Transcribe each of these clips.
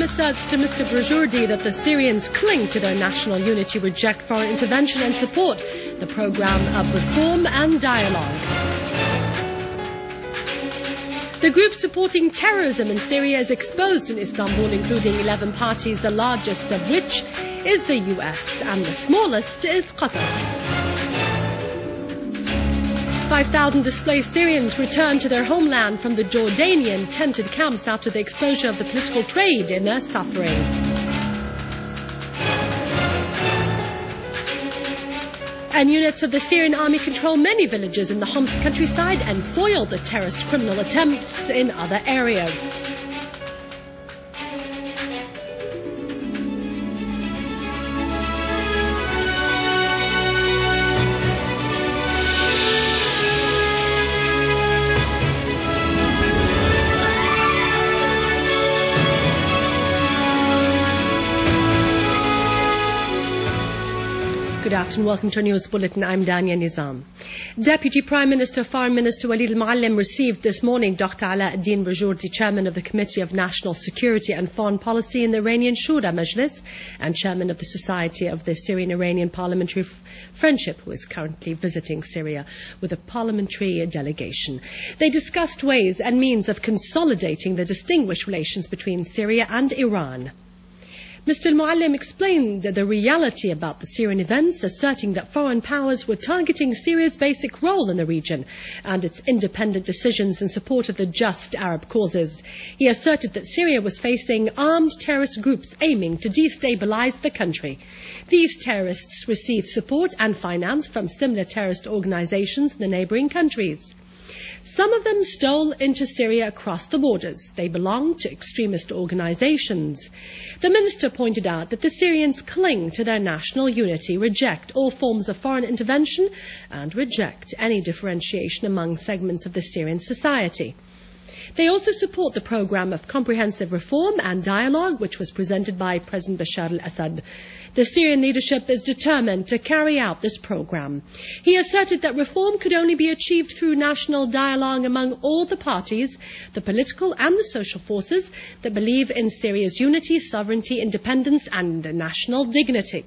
asserts to Mr. Brajurdi that the Syrians cling to their national unity, reject foreign intervention and support the program of reform and dialogue. The group supporting terrorism in Syria is exposed in Istanbul, including 11 parties, the largest of which is the US and the smallest is Qatar. 5,000 displaced Syrians returned to their homeland from the Jordanian tented camps after the exposure of the political trade in their suffering. And units of the Syrian army control many villages in the Homs countryside and foil the terrorist criminal attempts in other areas. Good afternoon. Welcome to our news bulletin. I'm Dania Nizam. Deputy Prime Minister, Foreign Minister Walid al-Muallim received this morning Dr. Alauddin Brajurdi, Chairman of the Committee of National Security and Foreign Policy in the Iranian Shura Majlis and Chairman of the Society of the Syrian-Iranian Parliamentary Friendship, who is currently visiting Syria with a parliamentary delegation. They discussed ways and means of consolidating the distinguished relations between Syria and Iran. Mr. al-Muallim explained the reality about the Syrian events, asserting that foreign powers were targeting Syria's basic role in the region and its independent decisions in support of the just Arab causes. He asserted that Syria was facing armed terrorist groups aiming to destabilize the country. These terrorists received support and finance from similar terrorist organizations in the neighboring countries. Some of them stole into Syria across the borders. They belong to extremist organizations. The minister pointed out that the Syrians cling to their national unity, reject all forms of foreign intervention, and reject any differentiation among segments of the Syrian society. They also support the program of comprehensive reform and dialogue, which was presented by President Bashar al-Assad. The Syrian leadership is determined to carry out this program. He asserted that reform could only be achieved through national dialogue among all the parties, the political and the social forces that believe in Syria's unity, sovereignty, independence and national dignity.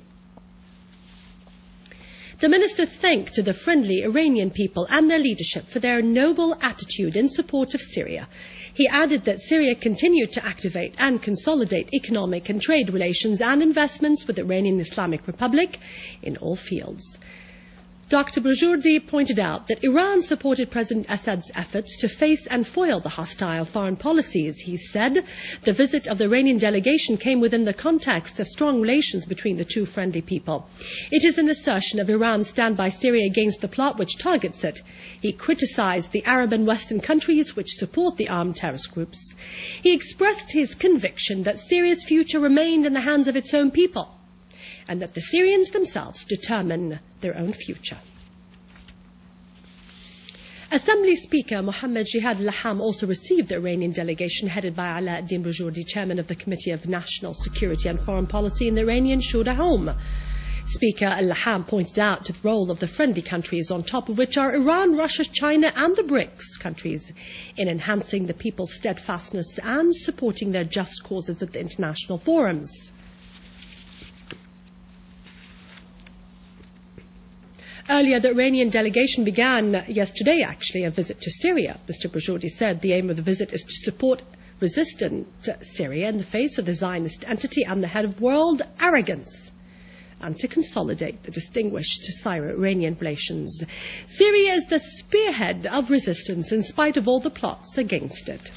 The minister thanked the friendly Iranian people and their leadership for their noble attitude in support of Syria. He added that Syria continued to activate and consolidate economic and trade relations and investments with the Iranian Islamic Republic in all fields. Dr. Brajurdi pointed out that Iran supported President Assad's efforts to face and foil the hostile foreign policies. He said the visit of the Iranian delegation came within the context of strong relations between the two friendly people. It is an assertion of Iran's stand by Syria against the plot which targets it. He criticized the Arab and Western countries which support the armed terrorist groups. He expressed his conviction that Syria's future remained in the hands of its own people, and that the Syrians themselves determine their own future. Assembly Speaker Mohammed Jihad al-Laham also received the Iranian delegation headed by Alauddin Brajurdi, Chairman of the Committee of National Security and Foreign Policy in the Iranian Shura Home. Speaker al-Laham pointed out to the role of the friendly countries, on top of which are Iran, Russia, China and the BRICS countries, in enhancing the people's steadfastness and supporting their just causes at the international forums. Earlier, the Iranian delegation began yesterday, a visit to Syria. Mr. Brajurdi said the aim of the visit is to support resistant Syria in the face of the Zionist entity and the head of world arrogance, and to consolidate the distinguished Syro-Iranian relations. Syria is the spearhead of resistance in spite of all the plots against it.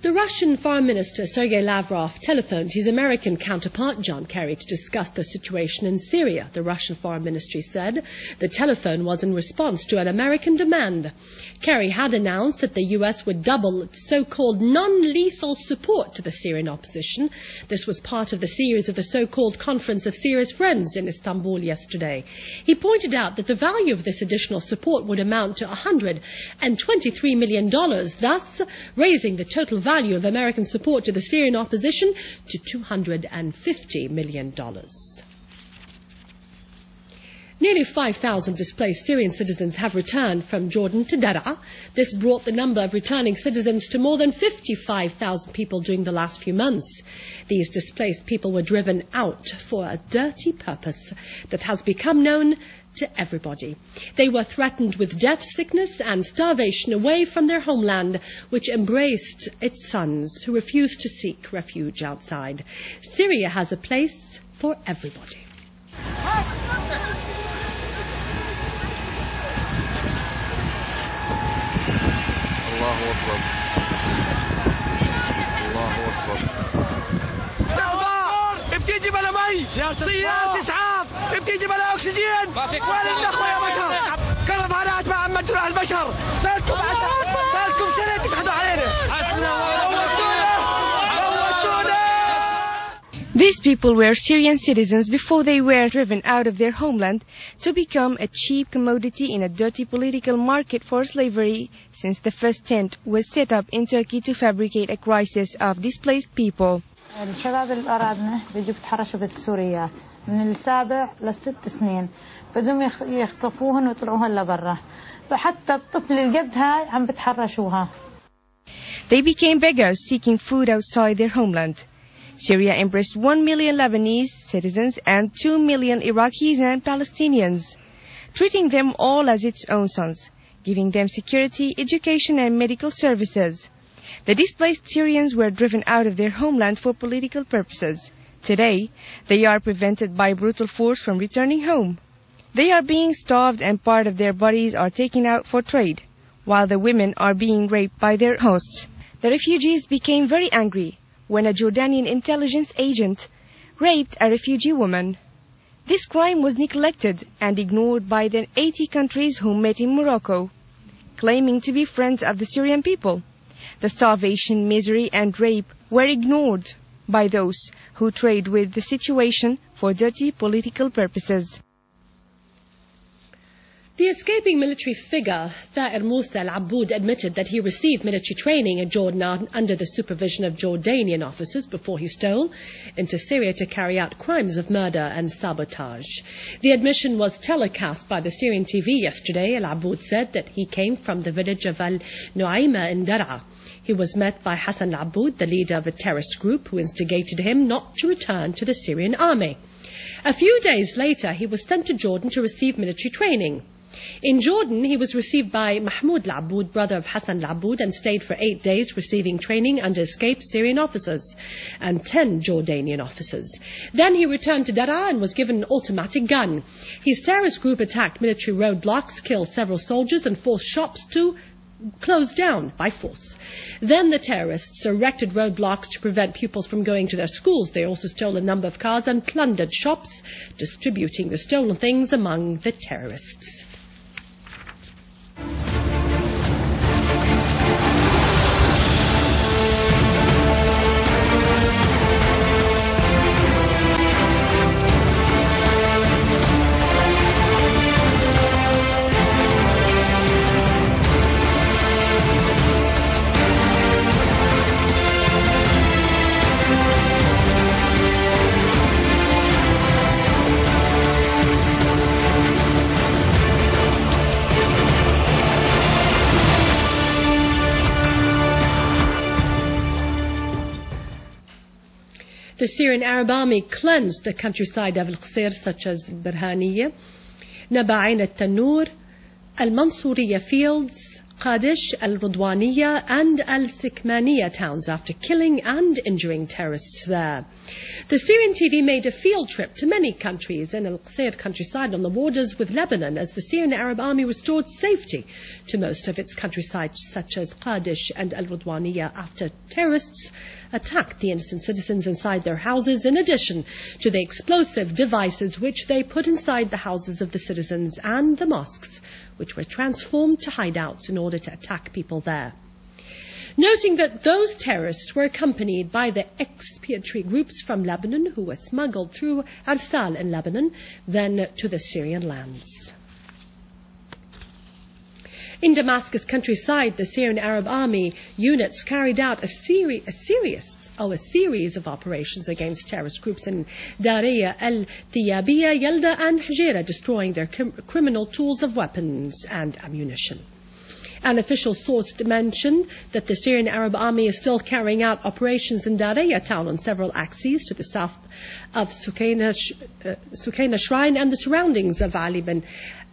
The Russian Foreign Minister Sergei Lavrov telephoned his American counterpart John Kerry to discuss the situation in Syria. The Russian Foreign Ministry said the telephone was in response to an American demand. Kerry had announced that the US would double its so-called non-lethal support to the Syrian opposition. This was part of the series of the so-called Conference of Syria's Friends in Istanbul yesterday. He pointed out that the value of this additional support would amount to $123 million, thus raising the total value of American support to the Syrian opposition to $250 million. Nearly 5,000 displaced Syrian citizens have returned from Jordan to Daraa. This brought the number of returning citizens to more than 55,000 people during the last few months. These displaced people were driven out for a dirty purpose that has become known to everybody. They were threatened with death, sickness and starvation away from their homeland, which embraced its sons who refused to seek refuge outside. Syria has a place for everybody. الله أكبر الله أكبر بتيجي بلا مي سيارة إسعاف بتيجي بلا أكسجين ولا الأخوة يا بشر كرفانات ما عم تروح البشر سالكم سنة تشحدوا علينا. These people were Syrian citizens before they were driven out of their homeland to become a cheap commodity in a dirty political market for slavery, since the first tent was set up in Turkey to fabricate a crisis of displaced people. الشباب الأرادنة بيجوا بتحرشوا بالسوريات من السابع ل6 سنين بدهم يخطفوهن ويطلعوهن لبرا فحتى الطفل الجد هاي عم بتحرشوها. They became beggars seeking food outside their homeland. Syria embraced 1 million Lebanese citizens and 2 million Iraqis and Palestinians, treating them all as its own sons, giving them security, education and medical services. The displaced Syrians were driven out of their homeland for political purposes. Today, they are prevented by brutal force from returning home. They are being starved and part of their bodies are taken out for trade, while the women are being raped by their hosts. The refugees became very angry when a Jordanian intelligence agent raped a refugee woman. This crime was neglected and ignored by the 80 countries who met in Morocco, claiming to be friends of the Syrian people. The starvation, misery and rape were ignored by those who trade with the situation for dirty political purposes. The escaping military figure, Thair Musa al-Abboud, admitted that he received military training in Jordan under the supervision of Jordanian officers before he stole into Syria to carry out crimes of murder and sabotage. The admission was telecast by the Syrian TV yesterday. Al-Abboud said that he came from the village of Al-Nu'ayma in Daraa. He was met by Hassan al-Abboud, the leader of a terrorist group, who instigated him not to return to the Syrian army. A few days later, he was sent to Jordan to receive military training. In Jordan, he was received by Mahmoud al-Abboud, brother of Hassan al-Abboud, and stayed for 8 days receiving training under escaped Syrian officers and 10 Jordanian officers. Then he returned to Daraa and was given an automatic gun. His terrorist group attacked military roadblocks, killed several soldiers and forced shops to close down by force. Then the terrorists erected roadblocks to prevent pupils from going to their schools. They also stole a number of cars and plundered shops, distributing the stolen things among the terrorists. The Syrian Arab Army cleansed the countryside of Al-Qasir, such as Burhaniya, Nabain al-Tanur, Al-Mansouriya fields, Qadish, Al-Rudwaniya and Al-Sikmaniya towns after killing and injuring terrorists there. The Syrian TV made a field trip to many countries in Al-Qasir countryside on the borders with Lebanon as the Syrian Arab Army restored safety to most of its countryside, such as Qadish and Al-Rudwaniya, after terrorists attacked the innocent citizens inside their houses, in addition to the explosive devices which they put inside the houses of the citizens and the mosques, which were transformed to hideouts in order to attack people there. Noting that those terrorists were accompanied by the expiatory groups from Lebanon who were smuggled through Arsal in Lebanon, then to the Syrian lands. In Damascus countryside, the Syrian Arab Army units carried out a serious a series of operations against terrorist groups in Daraya al-Thiyabiyya, Yalda and Hajira, destroying their criminal tools of weapons and ammunition. An official source mentioned that the Syrian Arab Army is still carrying out operations in Daraya town on several axes to the south of Sukaina Shrine and the surroundings of Ali bin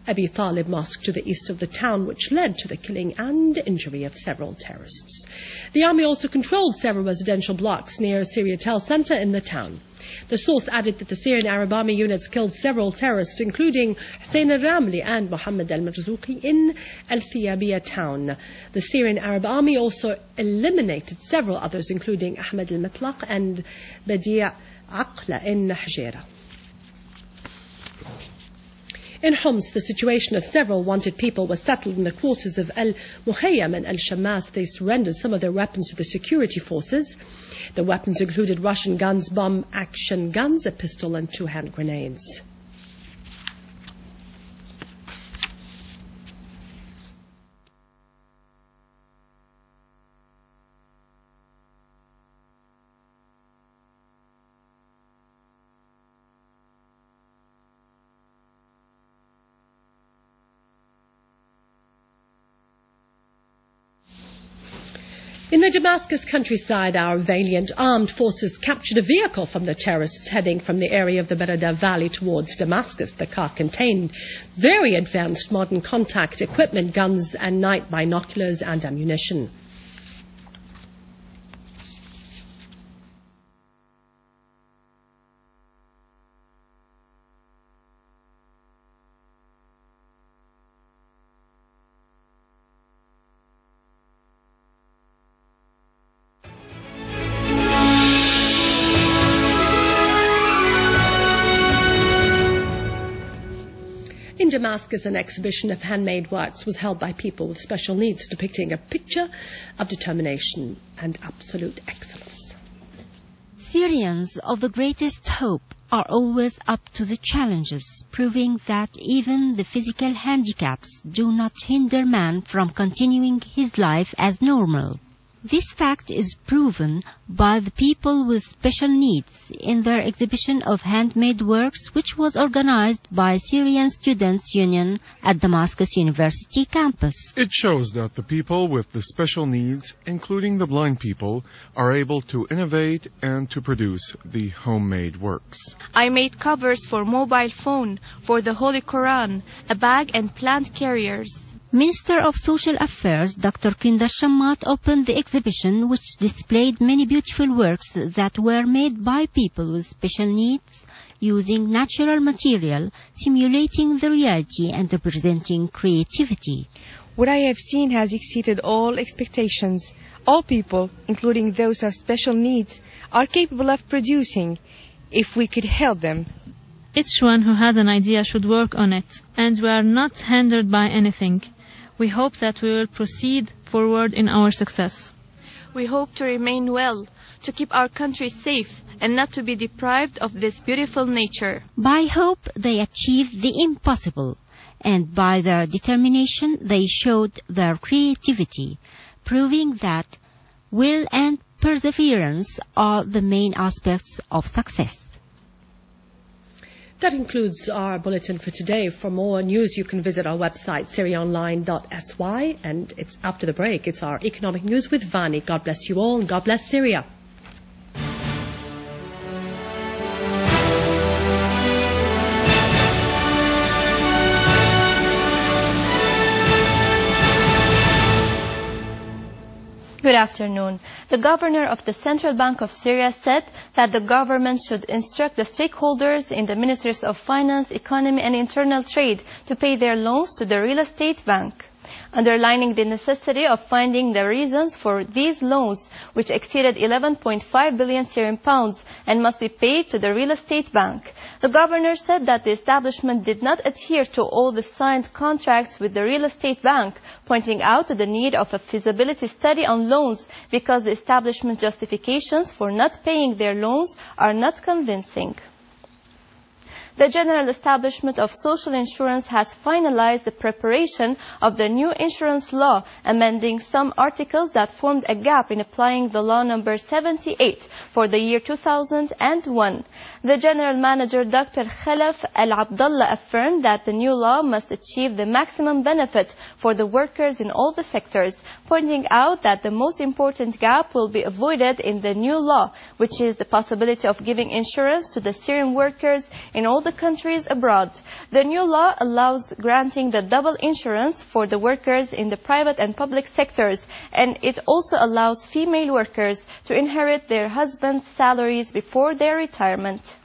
Abi Talib Mosque to the east of the town, which led to the killing and injury of several terrorists. The army also controlled several residential blocks near Syria Tel Center in the town. The source added that the Syrian Arab Army units killed several terrorists, including Hussein al-Ramli and Mohammed al-Marzuki in al-Thiyabiyya town. The Syrian Arab Army also eliminated several others, including Ahmed al-Mitlaq and Badi' Aqla in Hajira. In Homs, the situation of several wanted people was settled in the quarters of Al-Mukhayyam and Al-Shammas. They surrendered some of their weapons to the security forces. The weapons included Russian guns, bomb action guns, a pistol and 2 hand grenades. In the Damascus countryside, our valiant armed forces captured a vehicle from the terrorists heading from the area of the Berada Valley towards Damascus. The car contained very advanced modern contact equipment, guns and night binoculars and ammunition. In Damascus, an exhibition of handmade works was held by people with special needs, depicting a picture of determination and absolute excellence. Syrians of the greatest hope are always up to the challenges, proving that even the physical handicaps do not hinder man from continuing his life as normal. This fact is proven by the people with special needs in their exhibition of handmade works, which was organized by Syrian Students' Union at Damascus University campus. It shows that the people with the special needs, including the blind people, are able to innovate and to produce the homemade works. I made covers for mobile phone, for the Holy Quran, a bag and plant carriers. Minister of Social Affairs Dr. Kinda Shammat opened the exhibition, which displayed many beautiful works that were made by people with special needs, using natural material, simulating the reality and representing creativity. What I have seen has exceeded all expectations. All people, including those of special needs, are capable of producing, if we could help them. Each one who has an idea should work on it, and we are not hindered by anything. We hope that we will proceed forward in our success. We hope to remain well, to keep our country safe, and not to be deprived of this beautiful nature. By hope, they achieved the impossible, and by their determination, they showed their creativity, proving that will and perseverance are the main aspects of success. That concludes our bulletin for today. For more news, you can visit our website, syriaonline.sy, and it's after the break. It's our economic news with Vani. God bless you all, and God bless Syria. Good afternoon. The governor of the Central Bank of Syria said that the government should instruct the stakeholders in the Ministries of Finance, Economy and Internal Trade to pay their loans to the real estate bank, underlining the necessity of finding the reasons for these loans, which exceeded 11.5 billion Syrian pounds and must be paid to the real estate bank. The governor said that the establishment did not adhere to all the signed contracts with the real estate bank, pointing out to the need of a feasibility study on loans because the establishment justifications for not paying their loans are not convincing. The General Establishment of Social Insurance has finalized the preparation of the new insurance law, amending some articles that formed a gap in applying the law number 78 for the year 2001. The General Manager, Dr. Khalaf Al-Abdallah, affirmed that the new law must achieve the maximum benefit for the workers in all the sectors, pointing out that the most important gap will be avoided in the new law, which is the possibility of giving insurance to the Syrian workers in all the countries abroad. The new law allows granting the double insurance for the workers in the private and public sectors, and it also allows female workers to inherit their husbands' salaries before their retirement.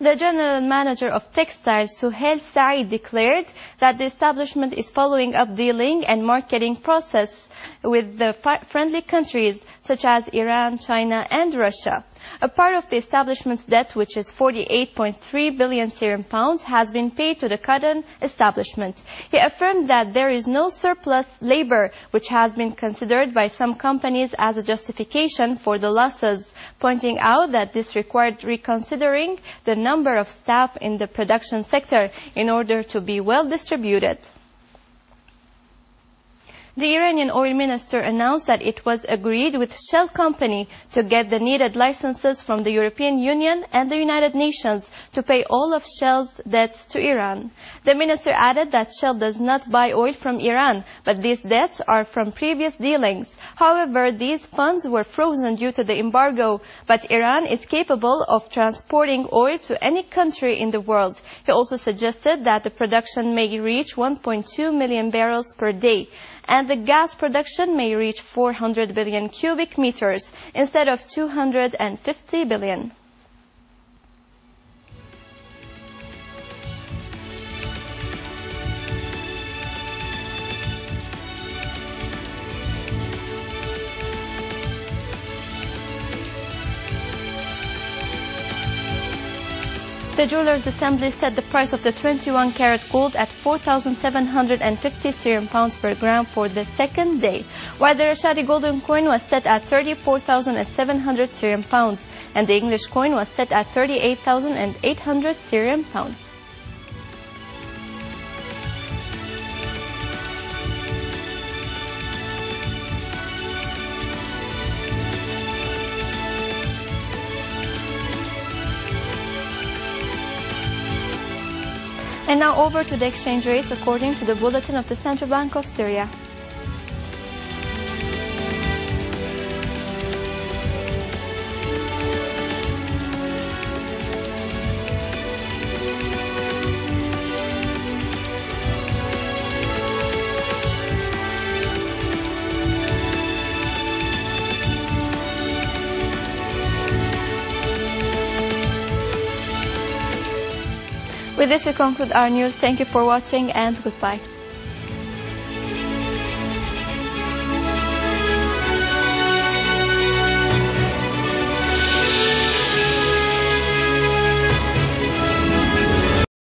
The General Manager of Textiles, Suhail Saeed, declared that the establishment is following up dealing and marketing process with the friendly countries such as Iran, China, and Russia. A part of the establishment's debt, which is 48.3 billion Syrian pounds, has been paid to the cotton establishment. He affirmed that there is no surplus labor, which has been considered by some companies as a justification for the losses, pointing out that this required reconsidering the number of staff in the production sector in order to be well distributed. The Iranian oil minister announced that it was agreed with Shell Company to get the needed licenses from the European Union and the United Nations to pay all of Shell's debts to Iran. The minister added that Shell does not buy oil from Iran, but these debts are from previous dealings. However, these funds were frozen due to the embargo, but Iran is capable of transporting oil to any country in the world. He also suggested that the production may reach 1.2 million barrels per day, and the gas production may reach 400 billion cubic meters instead of 250 billion. The Jewelers Assembly set the price of the 21-carat gold at 4,750 Syrian pounds per gram for the second day, while the Rashadi golden coin was set at 34,700 Syrian pounds, and the English coin was set at 38,800 Syrian pounds. And now over to the exchange rates according to the bulletin of the Central Bank of Syria. With this, we conclude our news. Thank you for watching and goodbye.